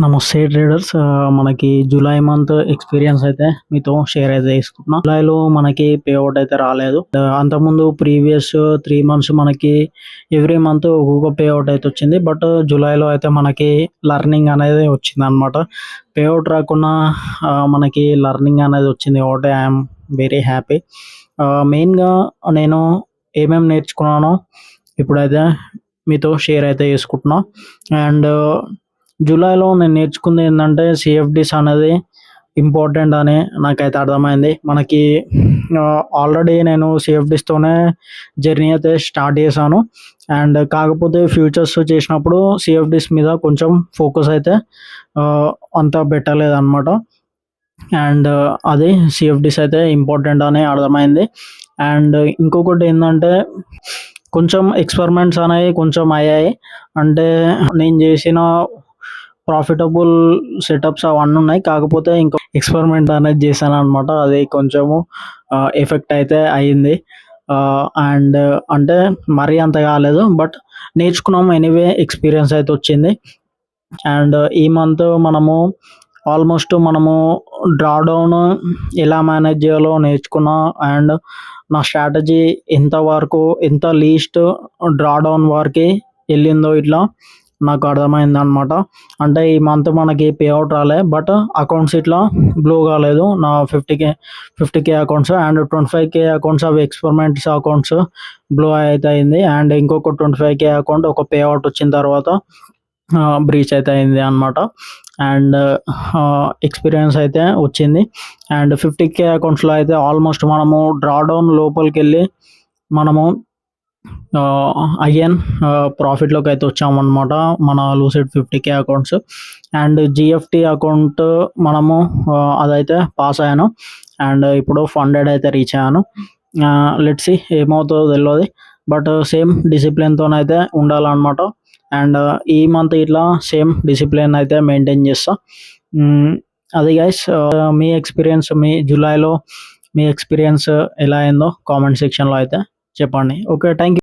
నమస్తే ట్రేడర్స్. మనకి July month experience అయితే మీతో షేర్ అయితే చేసుకుంటున్నా. జూలైలో మనకి పే అవుట్ అయితే రాలేదు. అంతకుముందు ప్రీవియస్ 3 months మనకి ఎవ్రీ మంత్ ఒక్కొక్క పే అవుట్ అయితే వచ్చింది. బట్ జూలైలో అయితే మనకి లర్నింగ్ అనేది వచ్చింది అనమాట. పే అవుట్ రాకుండా మనకి లర్నింగ్ అనేది వచ్చింది కాబట్టి ఐఎమ్ వెరీ హ్యాపీ. మెయిన్గా నేను ఏమేమి నేర్చుకున్నానో ఇప్పుడైతే మీతో షేర్ అయితే చేసుకుంటున్నా. అండ్ జూలైలో నేను నేర్చుకుంది ఏంటంటే సిఎఫ్డిస్ అనేది ఇంపార్టెంట్ అని నాకైతే అర్థమైంది. మనకి ఆల్రెడీ నేను సిఎఫ్డిస్తోనే జర్నీ అయితే స్టార్ట్ చేశాను. అండ్ కాకపోతే ఫ్యూచర్స్ చేసినప్పుడు సిఎఫ్డిస్ మీద కొంచెం ఫోకస్ అయితే అంత పెట్టలేదన్నమాట. అండ్ అది సిఎఫ్డిస్ అయితే ఇంపార్టెంట్ అని అర్థమైంది. అండ్ ఇంకొకటి ఏంటంటే కొంచెం ఎక్స్పెరిమెంట్స్ అనేవి కొంచెం అయ్యాయి. అంటే నేను చేసిన ప్రాఫిటబుల్ సెటప్స్ అవన్నీ ఉన్నాయి. కాకపోతే ఇంకో ఎక్స్పెరిమెంట్ అనేది చేశాను అనమాట. అది కొంచెము ఎఫెక్ట్ అయితే అయ్యింది. అండ్ అంటే మరీ అంత కాలేదు, బట్ నేర్చుకున్నాము. ఎనీవే ఎక్స్పీరియన్స్ అయితే వచ్చింది. అండ్ ఈ మంత్ ఆల్మోస్ట్ మనము డ్రాడౌన్ ఎలా మేనేజ్ చేయాలో నేర్చుకున్నా. అండ్ నా స్ట్రాటజీ ఎంత లీస్ట్ డ్రాడౌన్ వరకు వెళ్ళిందో ఇట్లా నాకు అర్థమైంది అనమాట. అంటే ఈ మంత్ మనకి పే అవుట్ రాలే, బట్ అకౌంట్స్ ఇట్లా బ్లో కాలేదు. నా 50K accounts and 25K accounts అవి ఎక్స్పెరిమెంట్స్ అకౌంట్స్ బ్లో అయితే అయింది. అండ్ ఇంకొక 25K అకౌంట్ ఒక పే అవుట్ వచ్చిన తర్వాత బ్రీచ్ అయితే అయింది అనమాట. అండ్ ఎక్స్పీరియన్స్ అయితే వచ్చింది. అండ్ 50K అకౌంట్స్లో అయితే ఆల్మోస్ట్ మనము డ్రాడౌన్ లోపలికి వెళ్ళి మనము అగైన్ ప్రాఫిట్లోకి అయితే వచ్చామన్నమాట మన lucid 50K accounts. And జిఎఫ్టి account మనము అదైతే పాస్ అయ్యాను. అండ్ ఇప్పుడు ఫండెడ్ అయితే రీచ్ అయ్యాను. లెట్స్ సీ ఏమవుతుందో తెలియదు, బట్ సేమ్ డిసిప్లిన్తోనైతే ఉండాలన్నమాట. అండ్ ఈ మంత్ ఇట్లా సేమ్ డిసిప్లిన్ అయితే మెయింటైన్ చేస్తా. అది గైస్, మీ ఎక్స్పీరియన్స్, మీ జూలైలో మీ ఎక్స్పీరియన్స్ ఎలా అయిందో కామెంట్ సెక్షన్లో అయితే చెప్పండి. Okay, thank you.